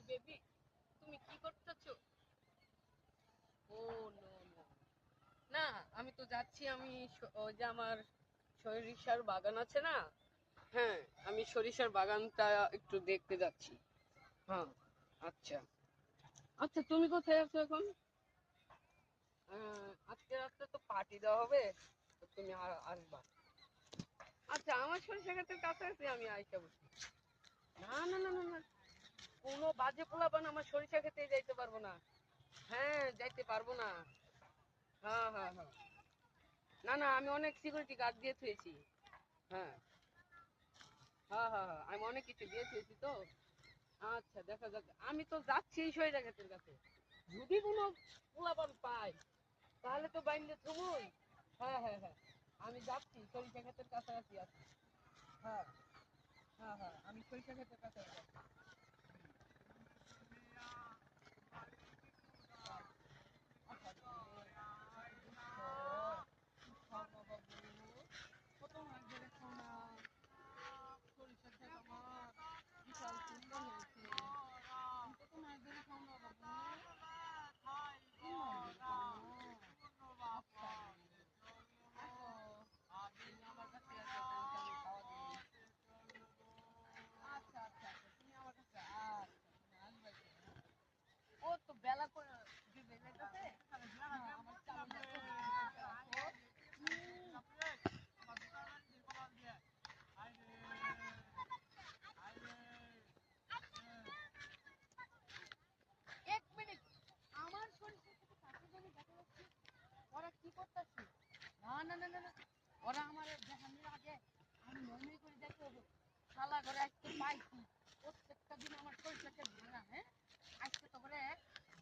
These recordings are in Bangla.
বেবি, তুমি কি করতেছো? ও নো নো, না আমি তো যাচ্ছি, আমি ওই যে আমার সরিষার বাগান আছে না, হ্যাঁ আমি সরিষার বাগানটা একটু দেখতে যাচ্ছি। হ্যাঁ, আচ্ছা আচ্ছা, তুমি কোথায় আছো এখন? আজকে রাত্রে তো পার্টি দেওয়া হবে, তো তুমি আসবা। আচ্ছা, আমার সরিষা ক্ষেতের কাছাকাছি আমি আইসা বসি। না না না না না, কোনো বাজে পোলাপান আমার সরিষা খেতে যাইতে পারবো না। হ্যাঁ, যাইতে পারবো না। হ্যাঁ হ্যাঁ হ্যাঁ, না না, আমি অনেক সিকিউরিটি গার্ড দিয়ে থুয়েছি। হ্যাঁ হ্যাঁ হ্যাঁ হ্যাঁ, আমি অনেক কিছু দিয়ে থুয়েছি তো। আচ্ছা, দেখা যাক, আমি তো যাচ্ছি এই সরিষা ক্ষেতের কাছে। যদি কোনো পোলাপান পাই তাহলে তো বাইন্দে থুবই। হ্যাঁ হ্যাঁ হ্যাঁ, আমি যাচ্ছি, সরিষা ক্ষেতের কাছাকাছি আছি। হ্যাঁ হ্যাঁ হ্যাঁ, আমি সরিষা ক্ষেতের কাছাকাছি আছি। আচ্ছা, কত মাছ ধরেছো না? সরিষার ক্ষেত আমার বিশাল সুন্দর হয়েছে। তুমি কত মাছ ধরে খাও না বাবু? কি মাছ ধরে খাও? আচ্ছা, আসো, তুমি আমার কাছে আসো, তোমাকে আমি খাওয়া দিই। আচ্ছা আচ্ছা আচ্ছা, তুমি আমার কাছে আচ্ছা, তুমি আসবে তো, হ্যাঁ? ও তো বেলা করে দিবে যাইতেছে। আমার চামড়া তো ভিতরে রাখো। এক মিনিট, আমার সরিষার সাথে কাকে জানি দেখা যাচ্ছে, ওরা কি করতেছে? না না না না না, ওরা আমার দেখানোর আগে আমি নর্মাল করে দেখতে হবে। শালা ঘরে আজকে পাইছি, প্রত্যেকটা দিন আমার সরিষা ক্ষেত ভাঙা, হ্যাঁ আজকে তো করে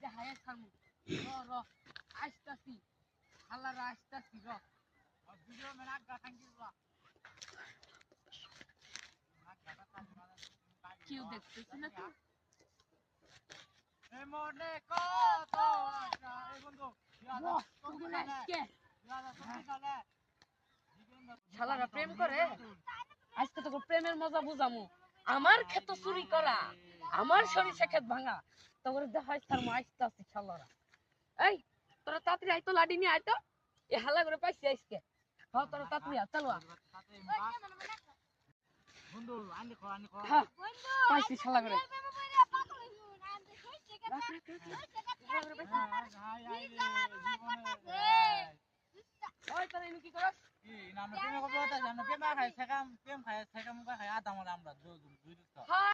দেখায় ছাড়মু। র র, আসতাছি, শালারা আসতাছি, র ভিডিও মেনা গা খাঙ্গি র। কেউ দেখতেছি না তো। মনে কত আশা, এই বন্ধু শালারা প্রেম করে, আজকে তো প্রেমের মজা বুঝামু। আমার ক্ষেত চুরি করা, আমার সরিষা ক্ষেত ভাঙা, তখন দেখাই তার মা আসতে শালারা। এই তোরা তাড়াতাড়ি আইতো, লাডি নিয়ে আইতো, এ হালা করে পাইছি আজকে। হ্যাঁ, তোরা তাড়াতাড়ি আয়, চলো। হ্যাঁ, পাইছি শালা করে। ওই তোরা এনে কি করস? কি নাম প্রেম করবো তা জানো প্রেম খাই সেকাম প্রেম খাই সেকাম খাই আদা আমরা দুই দুই হ্যাঁ